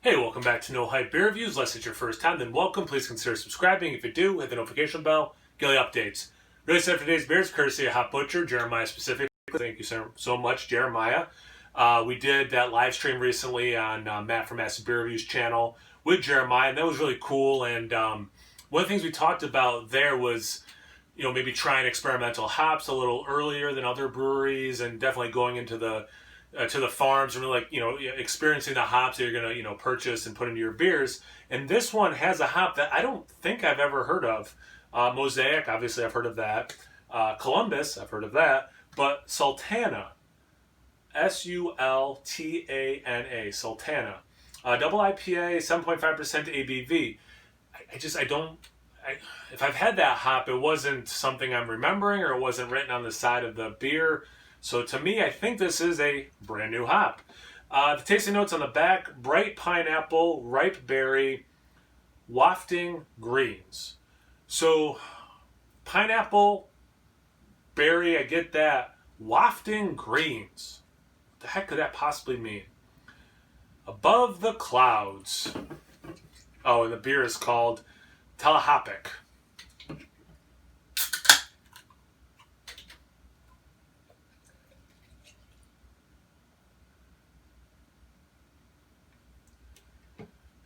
Hey, welcome back to No Hype Beer Reviews. Unless it's your first time, then welcome. Please consider subscribing. If you do, hit the notification bell. Daily updates. Really excited for today's beers, courtesy of Hot Butcher, Jeremiah specifically. Thank you so much, Jeremiah. We did that live stream recently on Matt from Massive Beer Reviews channel with Jeremiah, and that was really cool. And one of the things we talked about there was, maybe trying experimental hops a little earlier than other breweries, and definitely going into the to the farms and really experiencing the hops that you're gonna purchase and put into your beers. And this one has a hop that I don't think I've ever heard of. Mosaic, obviously I've heard of that. Columbus, I've heard of that. But Sultana, Sultana, Sultana, double IPA, 7.5% ABV. If I've had that hop, it wasn't something I'm remembering, or it wasn't written on the side of the beer. So to me, I think this is a brand new hop. The tasting notes on the back: bright pineapple, ripe berry, wafting greens. So pineapple, berry, I get that. Wafting greens. What the heck could that possibly mean? Above the clouds. Oh, and the beer is called Telehopic.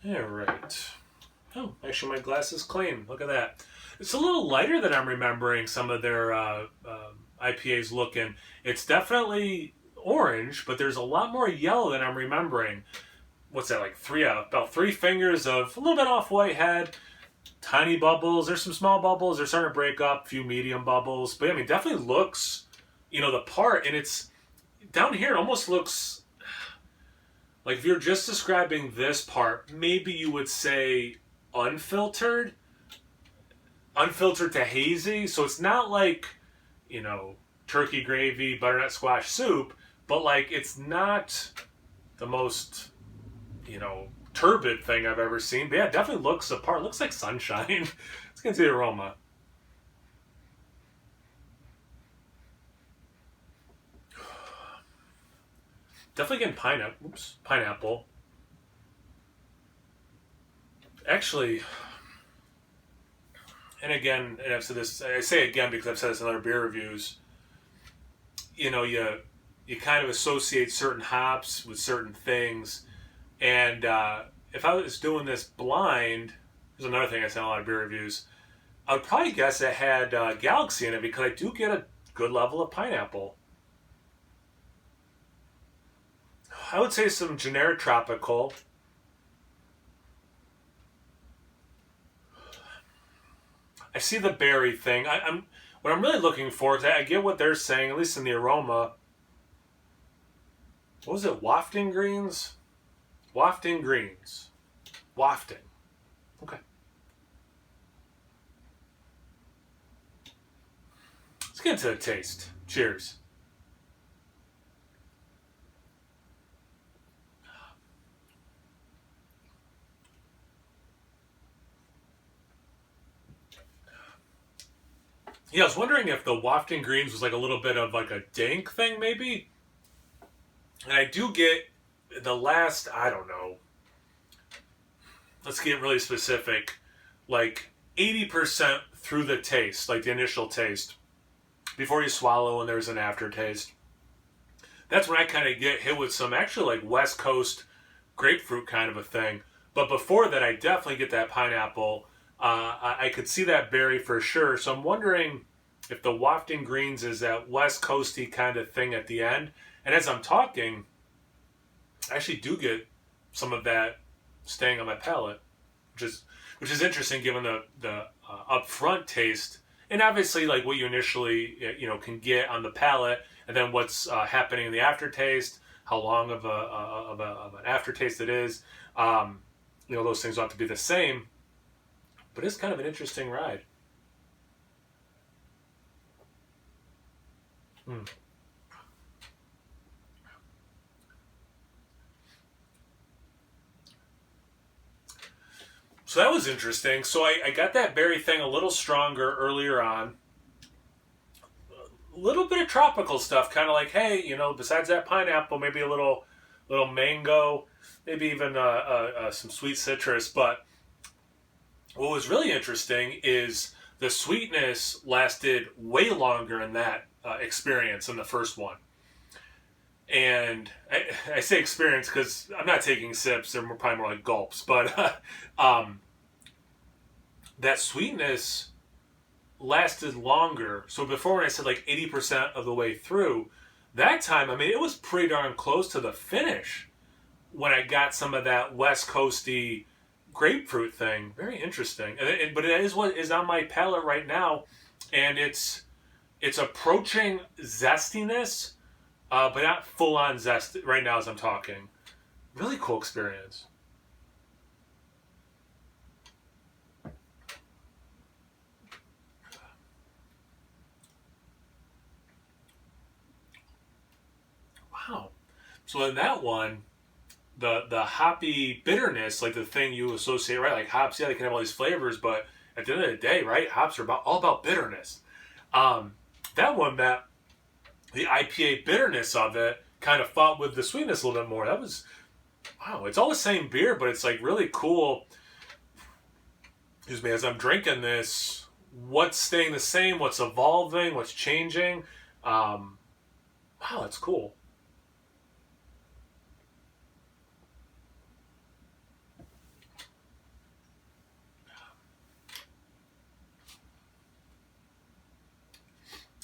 All right. Oh, actually my glass is clean. Look at that. It's a little lighter than I'm remembering some of their IPAs looking. It's definitely orange, but there's a lot more yellow than I'm remembering. What's that, like about three fingers of a little bit off-white head, tiny bubbles. There's some small bubbles. They're starting to break up, a few medium bubbles. But I mean, definitely looks, the part, and it's down here. It almost looks like, if you're just describing this part, maybe you would say unfiltered to hazy. So it's not like, turkey gravy, butternut squash soup, but it's not the most, turbid thing I've ever seen. But yeah, it definitely looks the part. It looks like sunshine. Let's get into the aroma. Definitely getting pineapple. Actually, and again, and I've said this, I say again because I've said this in other beer reviews, you kind of associate certain hops with certain things. And if I was doing this blind, there's another thing I said in a lot of beer reviews, I would probably guess it had Galaxy in it, because I do get a good level of pineapple. I would say some generic tropical. I see the berry thing. What I'm really looking for, because I get what they're saying, at least in the aroma. What was it? Wafting greens? Wafting greens. Wafting. Okay. Let's get into the taste. Cheers. Yeah, I was wondering if the wafting greens was like a little bit of like a dank thing, maybe. And I do get the last, I don't know, let's get really specific, like 80% through the taste, like the initial taste, before you swallow and there's an aftertaste. That's when I kind of get hit with some actually like West Coast grapefruit kind of a thing. But before that, I definitely get that pineapple. I could see that berry for sure. So I'm wondering if the wafting greens is that West Coasty kind of thing at the end. And as I'm talking, I actually do get some of that staying on my palate, which is interesting given the upfront taste, and obviously like what you initially can get on the palate, and then what's happening in the aftertaste, how long of an aftertaste it is. Those things don't have to be the same. But it's kind of an interesting ride. So that was interesting. So I got that berry thing a little stronger earlier on. A little bit of tropical stuff, kind of like, hey, besides that pineapple, maybe a little mango. maybe even some sweet citrus. But what was really interesting is the sweetness lasted way longer in that experience than the first one. And I say experience because I'm not taking sips; they're probably more like gulps. But that sweetness lasted longer. So before, when I said like 80% of the way through, that time, I mean, it was pretty darn close to the finish when I got some of that West Coasty grapefruit thing. Very interesting. But it is what is on my palate right now, and it's approaching zestiness, but not full on zest right now as I'm talking. Really cool experience. Wow. So in that one, the hoppy bitterness, like the thing you associate, right? Like hops, yeah, they can have all these flavors, but at the end of the day, right? Hops are all about bitterness. That one, that the IPA bitterness of it kind of fought with the sweetness a little bit more. That was wow. It's all the same beer, but it's like really cool. Excuse me, as I'm drinking this, what's staying the same, what's evolving, what's changing. Wow, that's cool.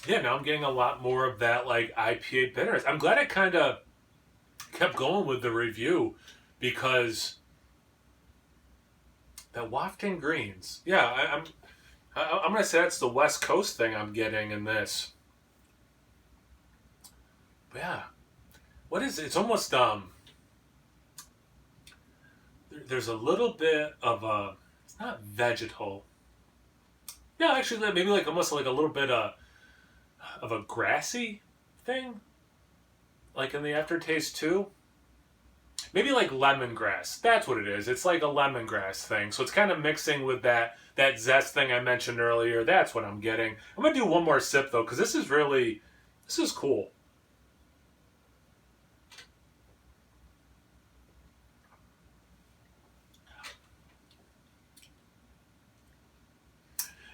Yeah, now I'm getting a lot more of that like IPA bitterness. I'm glad I kind of kept going with the review because that wafting greens. Yeah, I'm gonna say that's the West Coast thing I'm getting in this. But yeah, what is it? It's almost There's a little bit of a. It's not vegetal. Yeah, actually, maybe like almost like a little bit of a grassy thing, like in the aftertaste too. Maybe like lemongrass. That's what it is. It's like a lemongrass thing. So it's kind of mixing with that zest thing I mentioned earlier. That's what I'm getting. I'm gonna do one more sip though, because this is cool.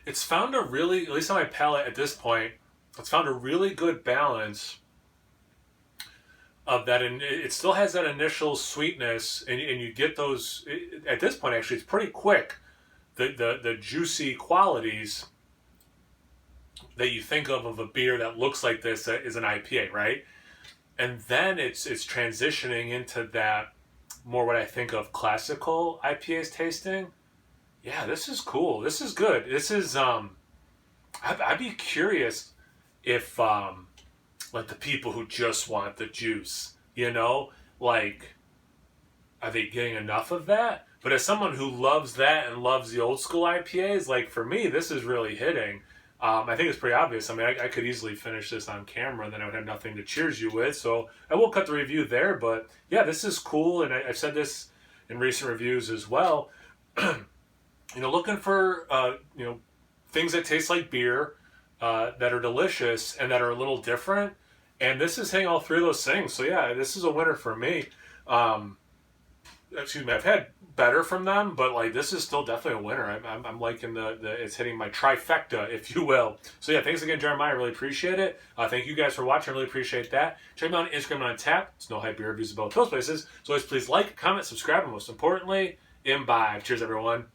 It's found a really, at least on my palate at this point, it's found a really good balance of that, and it still has that initial sweetness, and you get those at this point. Actually, it's pretty quick. The juicy qualities that you think of a beer that looks like this is an IPA, right? And then it's transitioning into that more what I think of classical IPAs tasting. Yeah, this is cool. This is good. This is I'd be curious if like the people who just want the juice, like are they getting enough of that? But as someone who loves that and loves the old school IPAs, like for me, this is really hitting. I think it's pretty obvious. I mean, I could easily finish this on camera, and then I would have nothing to cheers you with. So I will cut the review there. But yeah, this is cool, and I've said this in recent reviews as well. Looking for things that taste like beer, that are delicious and that are a little different. And this is hitting all three of those things. So yeah, this is a winner for me. Excuse me, I've had better from them, but like this is still definitely a winner. I'm liking the it's hitting my trifecta, if you will. So yeah, thanks again, Jeremiah. I really appreciate it. Thank you guys for watching. I really appreciate that. Check me out on Instagram and on Tap. It's No Hype Beer Reviews about those places. So always please like, comment, subscribe, and most importantly, imbibe. Cheers, everyone.